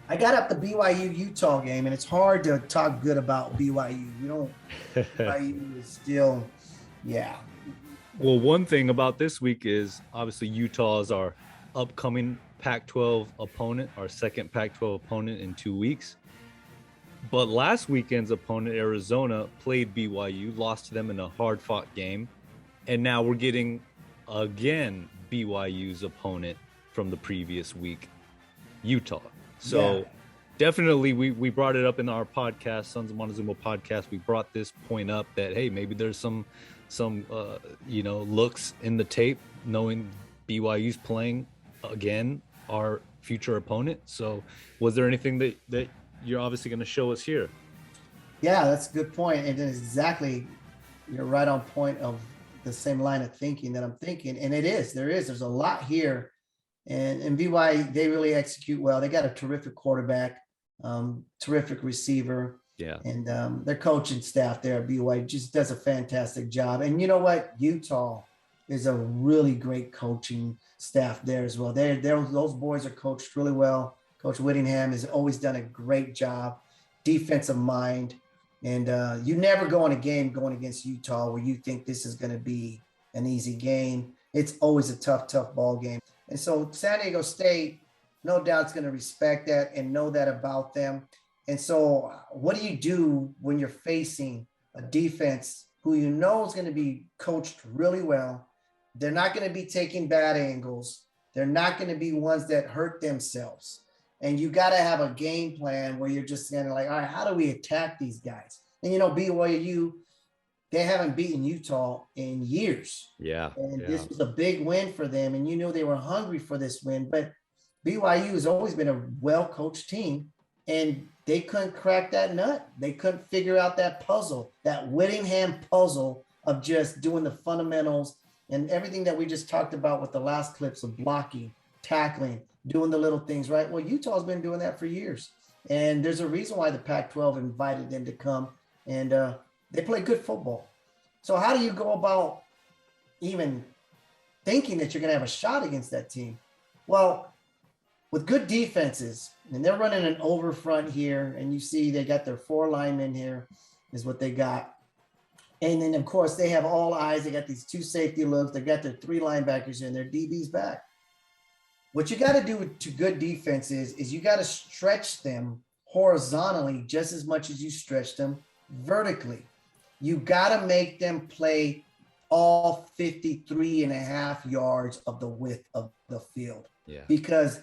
I got up the BYU Utah game, and it's hard to talk good about BYU. You don't. BYU is still, yeah, Well, one thing about this week is obviously Utah is our upcoming Pac-12 opponent, our second Pac-12 opponent in 2 weeks. But last weekend's opponent, Arizona, played BYU, lost to them in a hard-fought game, and now we're getting again BYU's opponent from the previous week, Utah. yeah. So definitely we brought it up in our podcast, Sons of Montezuma podcast. We brought this point up that hey, maybe there's some looks in the tape, knowing BYU's playing again our future opponent. So was there anything that you're obviously going to show us here? Yeah, that's a good point. And it's exactly, you're right on point of the same line of thinking that I'm thinking. And there's a lot here. And BYU, they really execute well. They got a terrific quarterback, terrific receiver, Yeah. and their coaching staff there at BYU just does a fantastic job. And you know what? Utah is a really great coaching staff there as well. Those boys are coached really well. Coach Whittingham has always done a great job, defensive mind. And you never go in a game going against Utah where you think this is going to be an easy game. It's always a tough ball game. And so San Diego State, no doubt, is going to respect that and know that about them. And so what do you do when you're facing a defense who you know is going to be coached really well? They're not going to be taking bad angles. They're not going to be ones that hurt themselves. And you got to have a game plan where you're just kind of like, all right, how do we attack these guys? And, BYU, they haven't beaten Utah in years. Yeah. And Yeah. this was a big win for them. And they were hungry for this win. But BYU has always been a well-coached team, and they couldn't crack that nut. They couldn't figure out that puzzle, that Whittingham puzzle of just doing the fundamentals and everything that we just talked about with the last clips of blocking, tackling, doing the little things, right? Well, Utah's been doing that for years. And there's a reason why the Pac-12 invited them to come, and they play good football. So how do you go about even thinking that you're going to have a shot against that team? Well, with good defenses, and they're running an over front here, and you see they got their 4 linemen here is what they got. And then, of course, they have all eyes. They got these 2 safety looks. They got their 3 linebackers here, and their DB's back. What you got to do to good defenses is you got to stretch them horizontally just as much as you stretch them vertically. You got to make them play all 53 and a half yards of the width of the field. Yeah. Because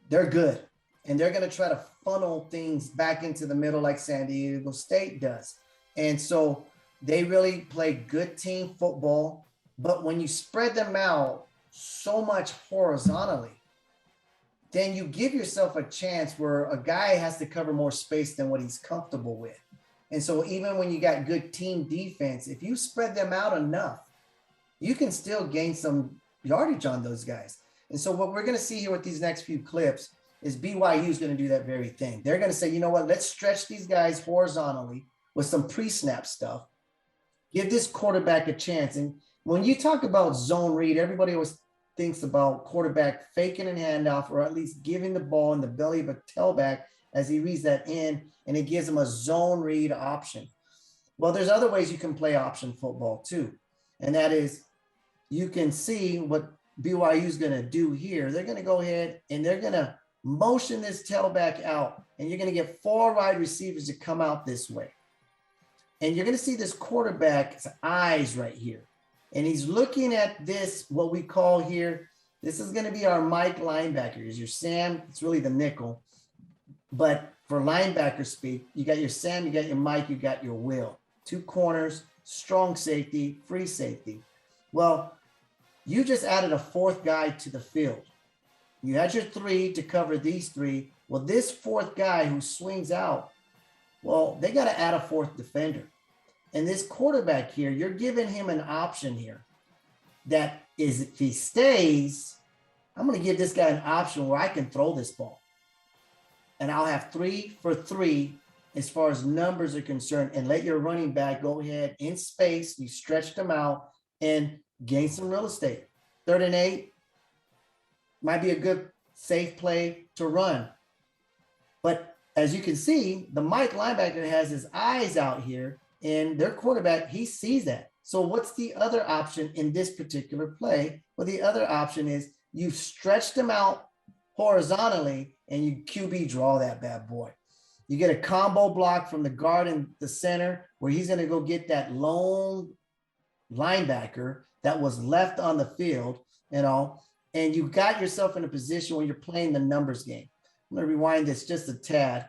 they're good. And they're going to try to funnel things back into the middle like San Diego State does. And so they really play good team football. But when you spread them out so much horizontally, then you give yourself a chance where a guy has to cover more space than what he's comfortable with. And so even when you got good team defense, if you spread them out enough, you can still gain some yardage on those guys. And so what we're going to see here with these next few clips is BYU is going to do that very thing. They're going to say, you know what, let's stretch these guys horizontally with some pre-snap stuff. Give this quarterback a chance. And when you talk about zone read, everybody always thinks about quarterback faking a handoff or at least giving the ball in the belly of a tailback as he reads that in, and it gives him a zone read option. Well, there's other ways you can play option football too. And that is, you can see what BYU is going to do here. They're going to go ahead and they're going to motion this tailback out, and you're going to get 4 wide receivers to come out this way. And you're going to see this quarterback's eyes right here. And he's looking at this, what we call here, this is going to be our Mike linebackers. Your Sam, it's really the nickel. But for linebacker speak, you got your Sam, you got your Mike, you got your Will. 2 corners, strong safety, free safety. Well, you just added a 4th guy to the field. You had your 3 to cover these 3. Well, this 4th guy who swings out, well, they got to add a 4th defender. And this quarterback here, you're giving him an option here that is, if he stays, I'm going to give this guy an option where I can throw this ball. And I'll have 3 for 3 as far as numbers are concerned, and let your running back go ahead in space. You stretch them out and gain some real estate. 3rd and 8 might be a good safe play to run. But as you can see, the Mike linebacker has his eyes out here, and their quarterback, he sees that. So what's the other option in this particular play? Well, the other option is you stretch them out horizontally and you QB draw that bad boy. You get a combo block from the guard in the center where he's going to go get that lone linebacker that was left on the field, and you got yourself in a position where you're playing the numbers game. I'm going to rewind this just a tad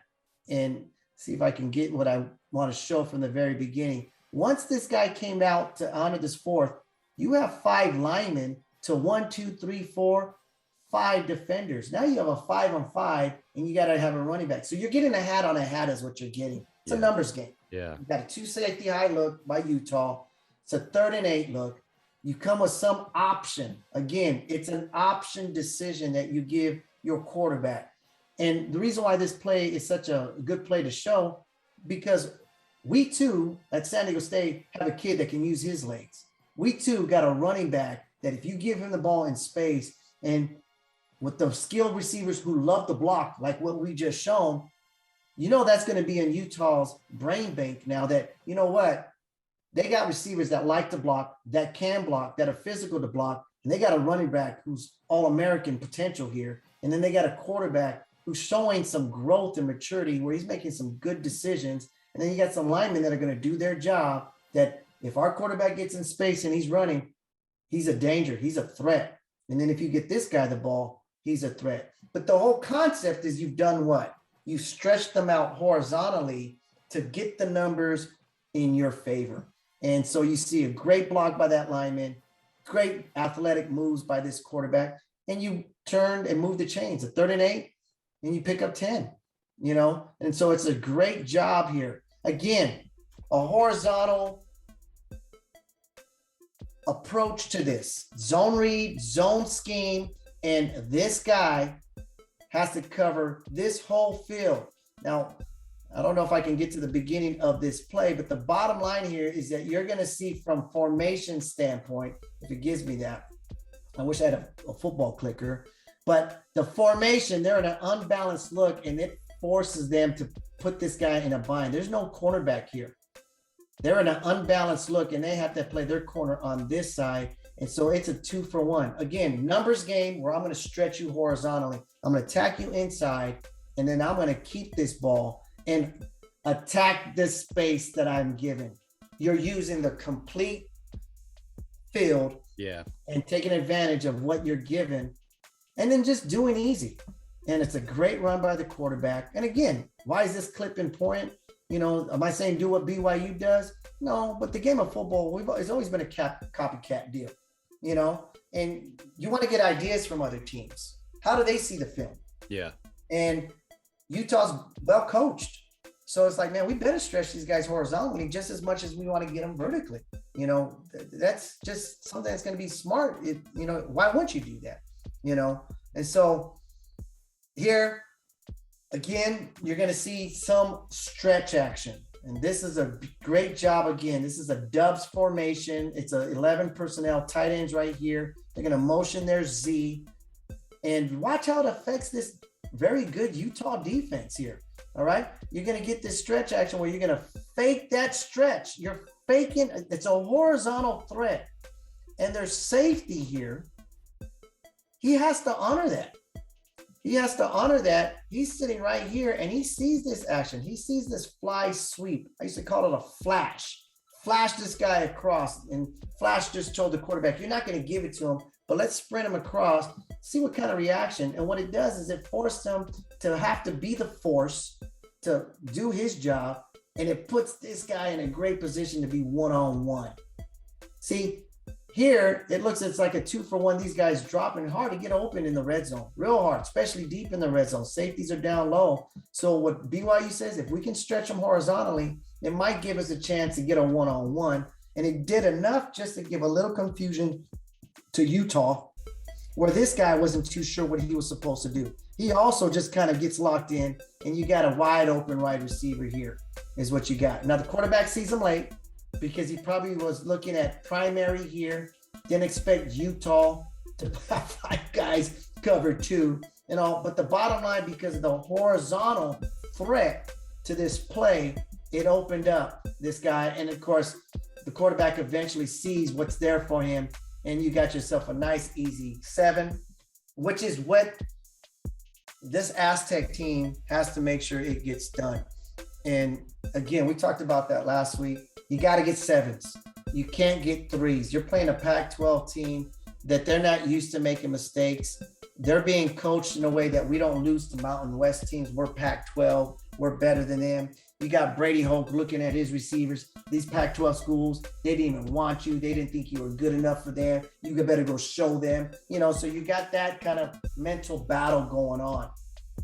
and see if I can get what I want to show from the very beginning. Once this guy came out to honor this fourth, you have 5 linemen to 1, 2, 3, 4, 5 defenders. Now you have a 5-on-5, and you got to have a running back. So you're getting a hat on a hat is what you're getting. It's a numbers game. Yeah. You got a 2 safety high look by Utah. It's a 3rd and 8 look. You come with some option. Again, it's an option decision that you give your quarterback. And the reason why this play is such a good play to show, because we too at San Diego State have a kid that can use his legs. We too got a running back that if you give him the ball in space, and with the skilled receivers who love to block, like what we just shown, that's going to be in Utah's brain bank now that, you know what, they got receivers that like to block, that can block, that are physical to block, and they got a running back who's all-American potential here, and then they got a quarterback who's showing some growth and maturity where he's making some good decisions. And then you got some linemen that are going to do their job, that if our quarterback gets in space and he's running, he's a danger. He's a threat. And then if you get this guy the ball, he's a threat. But the whole concept is you've done what? You've stretched them out horizontally to get the numbers in your favor. And so you see a great block by that lineman, great athletic moves by this quarterback, and you turned and moved the chains, a 3rd and 8, and you pick up 10, and so it's a great job here. Again, a horizontal approach to this zone read, zone scheme, and this guy has to cover this whole field. Now, I don't know if I can get to the beginning of this play, but the bottom line here is that you're going to see from formation standpoint, if it gives me that, I wish I had a football clicker, but the formation, they're in an unbalanced look, and it forces them to put this guy in a bind. There's no cornerback here. They're in an unbalanced look, and they have to play their corner on this side. And so it's a 2-for-1. Again, numbers game where I'm going to stretch you horizontally. I'm going to attack you inside, and then I'm going to keep this ball and attack this space that I'm given. You're using the complete field and taking advantage of what you're given, and then just doing easy. And it's a great run by the quarterback. And again, why is this clip important? Am I saying do what BYU does? No, but the game of football, it's always been a copycat deal, and you want to get ideas from other teams. How do they see the film? Yeah. And Utah's well coached. So it's like, man, we better stretch these guys horizontally just as much as we want to get them vertically. That's just something that's going to be smart. Why wouldn't you do that? And so here, again, you're going to see some stretch action. And this is a great job. Again, this is a Dubs formation. It's a 11 personnel, tight ends right here. They're going to motion their Z. And watch how it affects this very good Utah defense here. All right. You're going to get this stretch action where you're going to fake that stretch. You're faking. It's a horizontal threat. And there's safety here. He has to honor that. He's sitting right here and he sees this action. He sees this fly sweep. I used to call it a flash. Flash this guy across, and Flash just told the quarterback, you're not going to give it to him, but let's sprint him across, see what kind of reaction. And what it does is it forced him to have to be the force to do his job. And it puts this guy in a great position to be one-on-one. See, here, it's like a 2-for-1. These guys dropping hard to get open in the red zone, real hard, especially deep in the red zone. Safeties are down low. So what BYU says, if we can stretch them horizontally, it might give us a chance to get a one-on-one. And it did enough just to give a little confusion to Utah, where this guy wasn't too sure what he was supposed to do. He also just kind of gets locked in, and you got a wide open wide receiver here is what you got. Now, the quarterback sees him late, because he probably was looking at primary here. Didn't expect Utah to have 5 guys cover 2. But the bottom line, because of the horizontal threat to this play, it opened up this guy. And of course, the quarterback eventually sees what's there for him, and you got yourself a nice, easy 7, which is what this Aztec team has to make sure it gets done. And again, we talked about that last week. You got to get 7s. You can't get 3s. You're playing a Pac-12 team that they're not used to making mistakes. They're being coached in a way that we don't lose to Mountain West teams. We're Pac-12. We're better than them. You got Brady Hoke looking at his receivers. These Pac-12 schools, they didn't even want you. They didn't think you were good enough for them. You better go show them. So you got that kind of mental battle going on.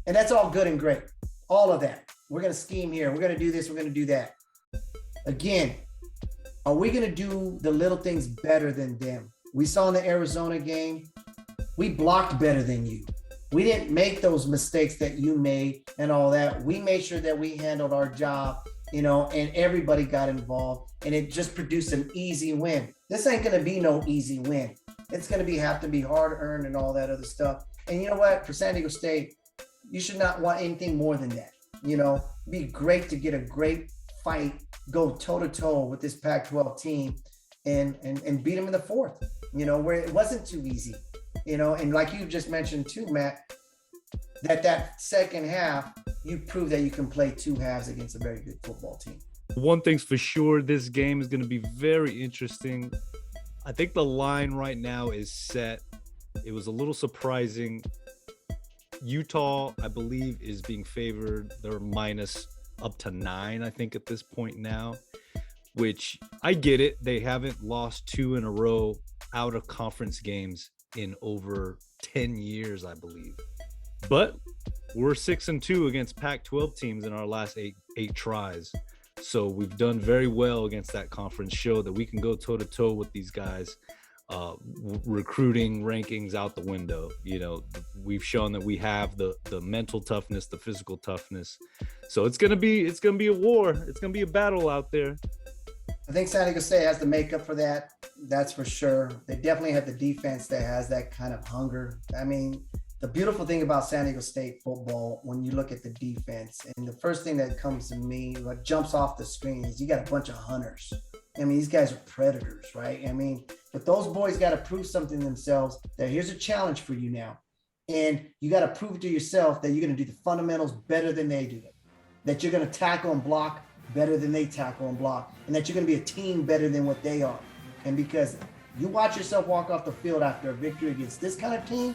And that's all good and great. All of that. We're going to scheme here. We're going to do this. We're going to do that. Again, are we going to do the little things better than them? We saw in the Arizona game, we blocked better than you. We didn't make those mistakes that you made and all that. We made sure that we handled our job, and everybody got involved, and it just produced an easy win. This ain't going to be no easy win. It's going to have to be hard earned and all that other stuff. And you know what? For San Diego State, you should not want anything more than that. It'd be great to get a great fight, go toe-to-toe with this Pac-12 team and beat them in the 4th, where it wasn't too easy. And like you just mentioned too, Matt, that second half, you prove that you can play 2 halves against a very good football team. One thing's for sure, this game is going to be very interesting. I think the line right now is set. It was a little surprising. Utah, I believe, is being favored. They're minus up to 9, I think, at this point now, which I get it. They haven't lost 2 in a row out of conference games in over 10 years, I believe. But we're 6-2 against Pac-12 teams in our last eight tries. So we've done very well against that conference, show that we can go toe-to-toe with these guys. Recruiting rankings out the window. We've shown that we have the mental toughness, the physical toughness. So it's gonna be a war. It's gonna be a battle out there. I think San Diego State has the makeup for that. That's for sure. They definitely have the defense that has that kind of hunger. I mean, the beautiful thing about San Diego State football, when you look at the defense, and the first thing that comes to me, what jumps off the screen, is you got a bunch of hunters. I mean, these guys are predators, right? I mean, but those boys got to prove something themselves, that here's a challenge for you now. And you got to prove to yourself that you're going to do the fundamentals better than they do it, that you're going to tackle and block better than they tackle and block, and that you're going to be a team better than what they are. And because you watch yourself walk off the field after a victory against this kind of team,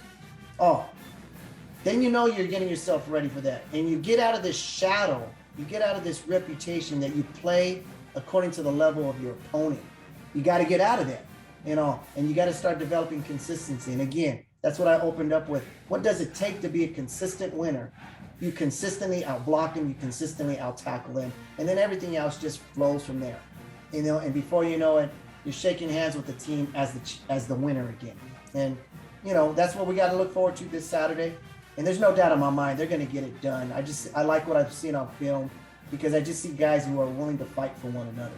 then you're getting yourself ready for that. And you get out of this shadow, you get out of this reputation that you play according to the level of your opponent. You got to get out of that, and you got to start developing consistency. And again, that's what I opened up with. What does it take to be a consistent winner? You consistently outblock them, you consistently out-tackle them, and then everything else just flows from there. And before you know it, you're shaking hands with the team as the winner again. And that's what we got to look forward to this Saturday. And there's no doubt in my mind they're going to get it done. I like what I've seen on film, because I just see guys who are willing to fight for one another.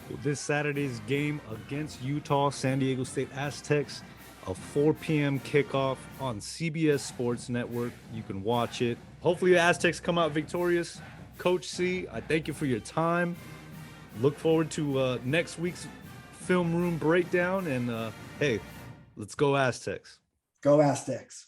Well, this Saturday's game against Utah, San Diego State Aztecs, a 4 p.m. kickoff on CBS Sports Network. You can watch it. Hopefully the Aztecs come out victorious. Coach C, I thank you for your time. Look forward to next week's film room breakdown. And hey, let's go Aztecs. Go Aztecs.